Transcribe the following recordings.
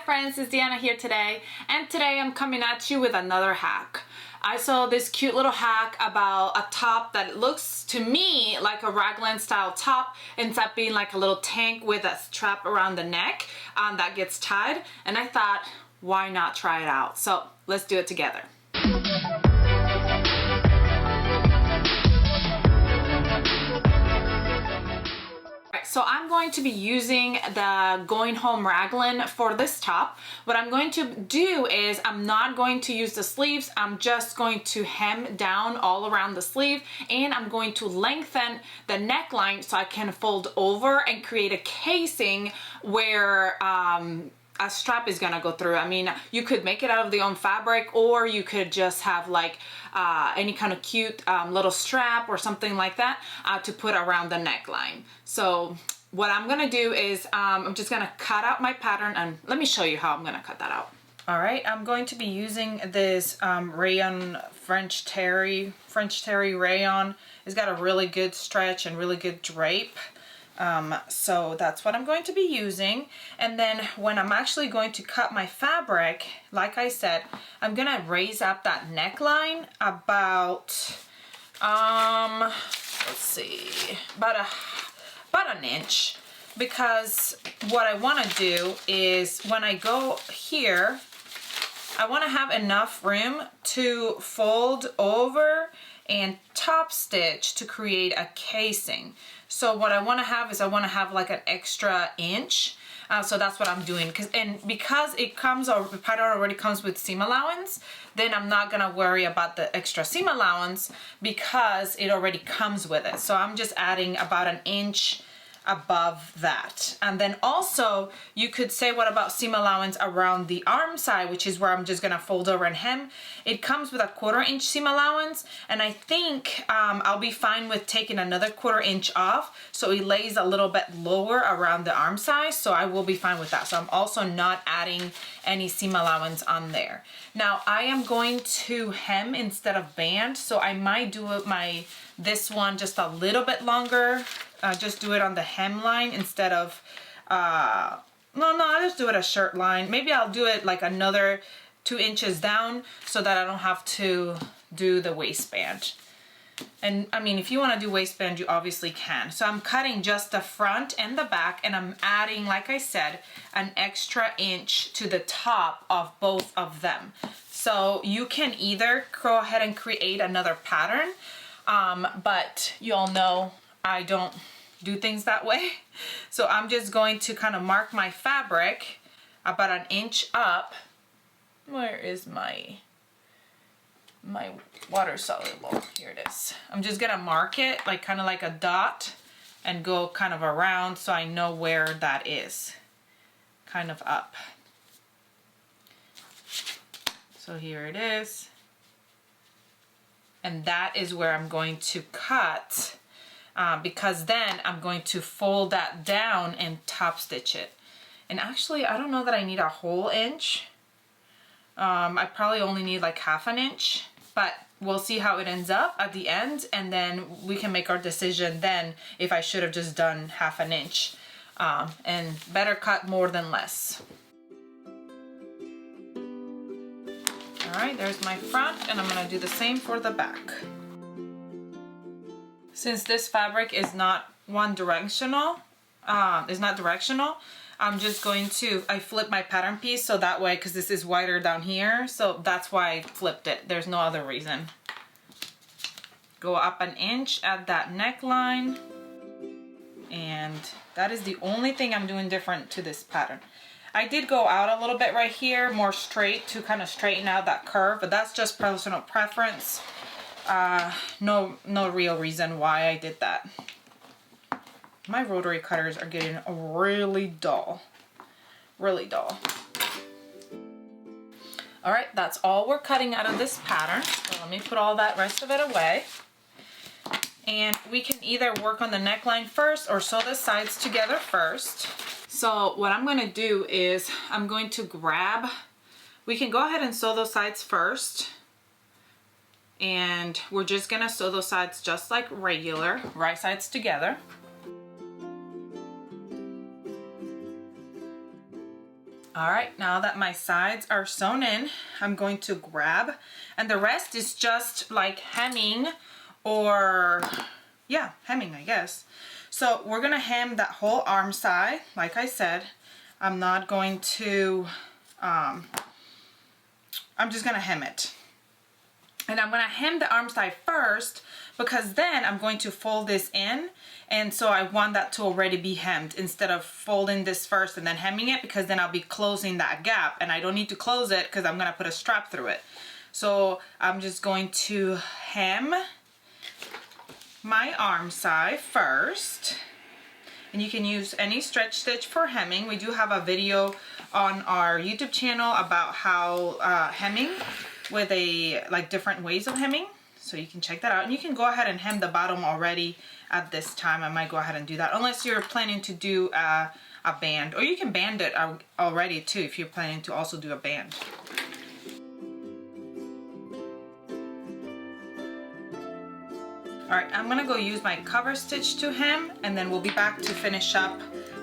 friends, it's Deanna here today, and today I'm coming at you with another hack. I saw this cute little hack about a top that looks to me like a raglan style top, ends up being like a little tank with a strap around the neck that gets tied, and I thought, why not try it out? So let's do it together. So I'm going to be using the Going Home Raglan for this top. What I'm going to do is I'm not going to use the sleeves. I'm just going to hem down all around the sleeve, and I'm going to lengthen the neckline so I can fold over and create a casing where a strap is gonna go through. I mean, you could make it out of the own fabric, or you could just have like any kind of cute little strap or something like that to put around the neckline. So what I'm gonna do is I'm just gonna cut out my pattern, and let me show you how I'm gonna cut that out. All right, I'm going to be using this rayon French terry rayon. It's got a really good stretch and really good drape. So that's what I'm going to be using. And then when I'm actually going to cut my fabric, like I said, I'm gonna raise up that neckline about let's see, about an inch, because what I want to do is when I go here, I want to have enough room to fold over and top stitch to create a casing. So what I want to have is I want to have like an extra inch. So that's what I'm doing, because it comes, or the pattern already comes with seam allowance, then I'm not gonna worry about the extra seam allowance because it already comes with it. So I'm just adding about an inch above that. And then also you could say, what about seam allowance around the arm side, which is where I'm just gonna fold over and hem. It comes with a 1/4 inch seam allowance, and I think I'll be fine with taking another 1/4 inch off so it lays a little bit lower around the arm side, so I will be fine with that. So I'm also not adding any seam allowance on there. Now I am going to hem instead of band, so I might do this one just a little bit longer. Just do it on the hem line instead of, I'll just do it a shirt line. Maybe I'll do it like another 2 inches down so that I don't have to do the waistband. And I mean, if you want to do waistband, you obviously can. So I'm cutting just the front and the back, and I'm adding, like I said, an extra inch to the top of both of them. So you can either go ahead and create another pattern, but you all know I don't do things that way. So I'm just going to kind of mark my fabric about an inch up. Where is my water soluble? Here it is. I'm just gonna mark it like kind of like a dot and go kind of around so I know where that is, kind of up. So here it is. And that is where I'm going to cut. Because then I'm going to fold that down and top stitch it. And actually, I don't know that I need a whole inch. I probably only need like 1/2 inch, but we'll see how it ends up at the end, and then we can make our decision then if I should have just done 1/2 inch. And better cut more than less. All right, there's my front, and I'm gonna do the same for the back. Since this fabric is not directional, I'm just going to, I flip my pattern piece so that way, because this is wider down here, so that's why I flipped it. There's no other reason. Go up an inch at that neckline, and that is the only thing I'm doing different to this pattern. I did go out a little bit right here, more straight, to kind of straighten out that curve, but that's just personal preference. No real reason why I did that. My rotary cutters are getting really dull. Really dull. All right, that's all we're cutting out of this pattern. So let me put all that rest of it away. And we can either work on the neckline first or sew the sides together first. So what I'm gonna do is I'm going to we can go ahead and sew those sides first. And we're just gonna sew those sides just like regular, right sides together. All right, now that my sides are sewn in, I'm going to grab, and the rest is just like hemming, or yeah, hemming, I guess. So we're gonna hem that whole arm side. Like I said, I'm not going to, I'm just gonna hem it. And I'm gonna hem the arm side first, because then I'm going to fold this in, and so I want that to already be hemmed instead of folding this first and then hemming it, because then I'll be closing that gap, and I don't need to close it because I'm gonna put a strap through it. So I'm just going to hem my arm side first, and you can use any stretch stitch for hemming. We do have a video on our YouTube channel about how hemming with like different ways of hemming, so you can check that out. And you can go ahead and hem the bottom already at this time. I might go ahead and do that, unless you're planning to do a band, or you can band it already too if you're planning to also do a band. All right, I'm gonna go use my cover stitch to hem, and then we'll be back to finish up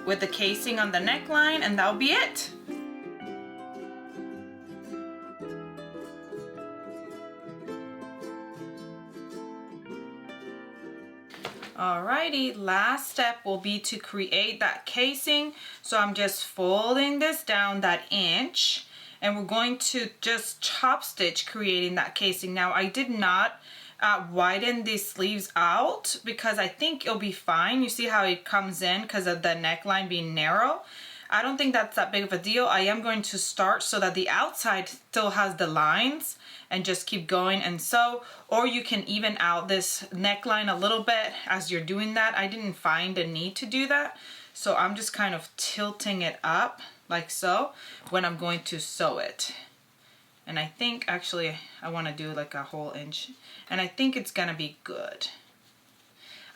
with the casing on the neckline, and that'll be it. Alrighty, last step will be to create that casing. So I'm just folding this down that inch, and we're going to just chop stitch creating that casing. Now I did not widen these sleeves out because I think it'll be fine. You see how it comes in because of the neckline being narrow. I don't think that's that big of a deal. I am going to start so that the outside still has the lines, and just keep going and sew, or you can even out this neckline a little bit as you're doing that. I didn't find a need to do that, so I'm just kind of tilting it up like so when I'm going to sew it. And I think actually I want to do like a whole inch, and I think it's gonna be good.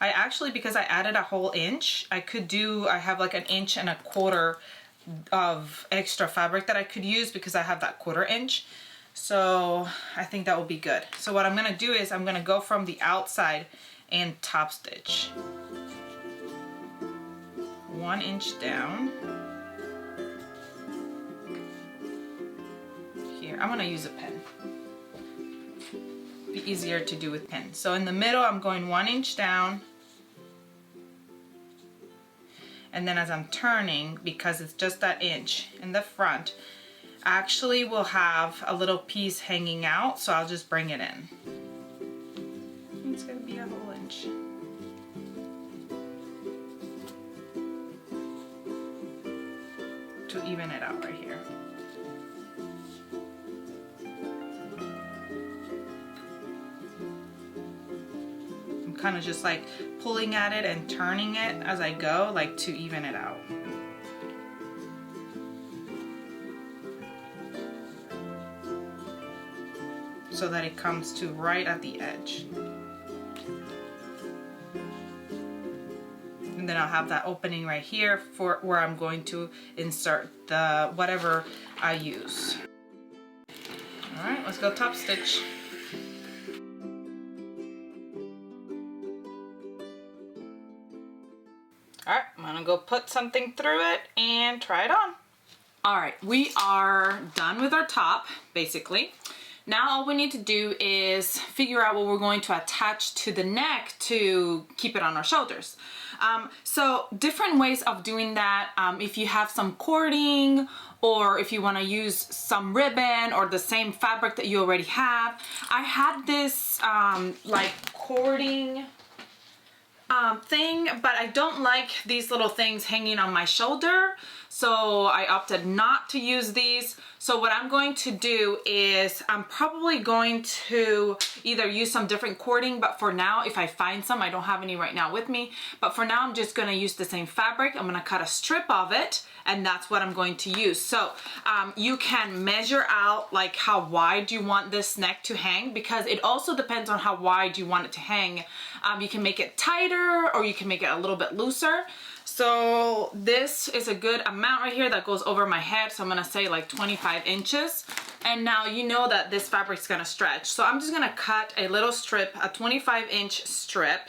I actually, because I added a whole inch, I have like 1.25 inches of extra fabric that I could use because I have that 1/4 inch. So I think that will be good. So what I'm gonna do is I'm gonna go from the outside and top stitch. 1 inch down. Here, I'm gonna use a pen. Be easier to do with pen. So in the middle, I'm going 1 inch down. And then as I'm turning, because it's just that inch in the front, actually will have a little piece hanging out, so I'll just bring it in. It's gonna be a whole inch. To even it out right here. I'm kind of just like pulling at it and turning it as I go, like to even it out. So that it comes to right at the edge. And then I'll have that opening right here for where I'm going to insert the whatever I use. All right, let's go top stitch. All right, I'm gonna go put something through it and try it on. All right, we are done with our top, basically. Now all we need to do is figure out what we're going to attach to the neck to keep it on our shoulders. So different ways of doing that. If you have some cording, or if you want to use some ribbon or the same fabric that you already have. I had this like cording thing, but I don't like these little things hanging on my shoulder, so I opted not to use these. So what I'm going to do is I'm probably going to either use some different cording, but for now, if I find some, I don't have any right now with me, but for now I'm just going to use the same fabric. I'm going to cut a strip of it, and that's what I'm going to use. So you can measure out like how wide you want this neck to hang, because it also depends on how wide you want it to hang. You can make it tighter, or you can make it a little bit looser. So this is a good amount right here that goes over my head. So I'm gonna say like 25 inches. And now you know that this fabric's gonna stretch. So I'm just gonna cut a little strip, a 25-inch strip.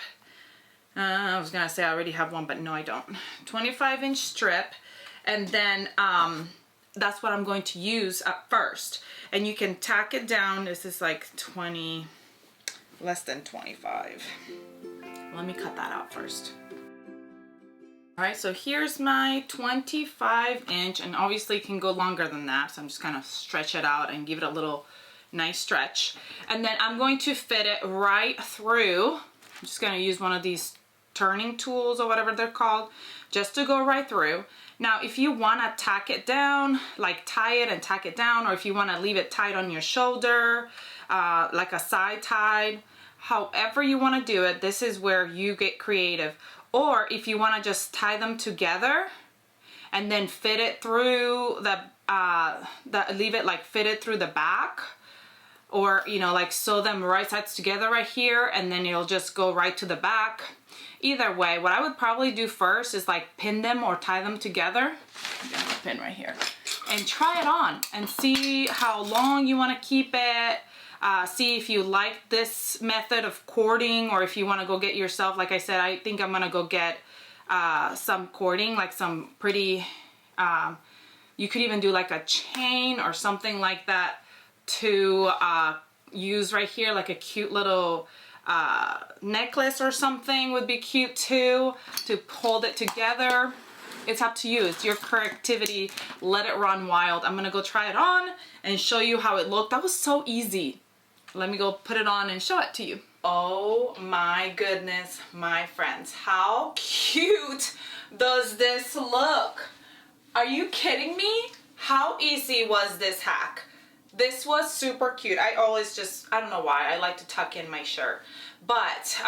I was gonna say I already have one, but no I don't. 25-inch strip. And then that's what I'm going to use at first. And you can tack it down. This is like 20, less than 25. Let me cut that out first. All right, so here's my 25-inch, and obviously it can go longer than that, so I'm just gonna stretch it out and give it a little nice stretch. And then I'm going to fit it right through. I'm just gonna use one of these turning tools or whatever they're called, just to go right through. Now, if you wanna tack it down, like tie it and tack it down, or if you wanna leave it tied on your shoulder, like a side tied, however you wanna do it, this is where you get creative. Or if you want to just tie them together and then fit it through leave it like fitted through the back, or you know, like sew them right sides together right here, and then it'll just go right to the back. Either way, what I would probably do first is like pin them or tie them together. I'm gonna pin right here and try it on and see how long you want to keep it. See if you like this method of cording, or if you want to go get yourself, like I said, I think I'm gonna go get some cording, like some pretty, you could even do like a chain or something like that to use right here, like a cute little necklace or something would be cute too, to hold it together. It's up to you. It's your creativity. Let it run wild. I'm gonna go try it on and show you how it looked. That was so easy. Let me go put it on and show it to you. Oh my goodness, my friends. How cute does this look? Are you kidding me? How easy was this hack? This was super cute. I always just, I don't know why, I like to tuck in my shirt. But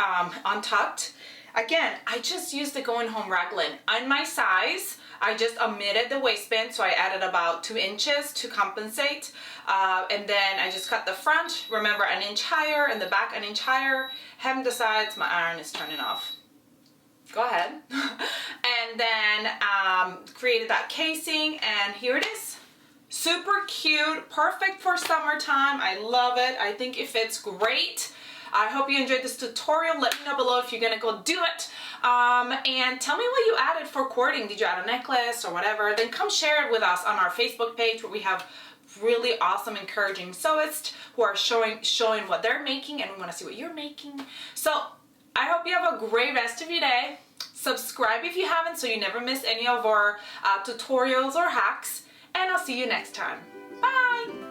untucked, again, I just used the Going Home Raglan. On my size, I just omitted the waistband, so I added about 2 inches to compensate. And then I just cut the front, remember, 1 inch higher, and the back 1 inch higher. Hem the sides, my iron is turning off. Go ahead. And then created that casing, and here it is. Super cute, perfect for summertime. I love it. I think it fits great. I hope you enjoyed this tutorial. Let me know below if you're gonna go do it. And tell me what you added for cording. Did you add a necklace or whatever? Then come share it with us on our Facebook page, where we have really awesome, encouraging sewists who are showing what they're making, and we want to see what you're making. So I hope you have a great rest of your day. Subscribe if you haven't, so you never miss any of our tutorials or hacks, and I'll see you next time. Bye!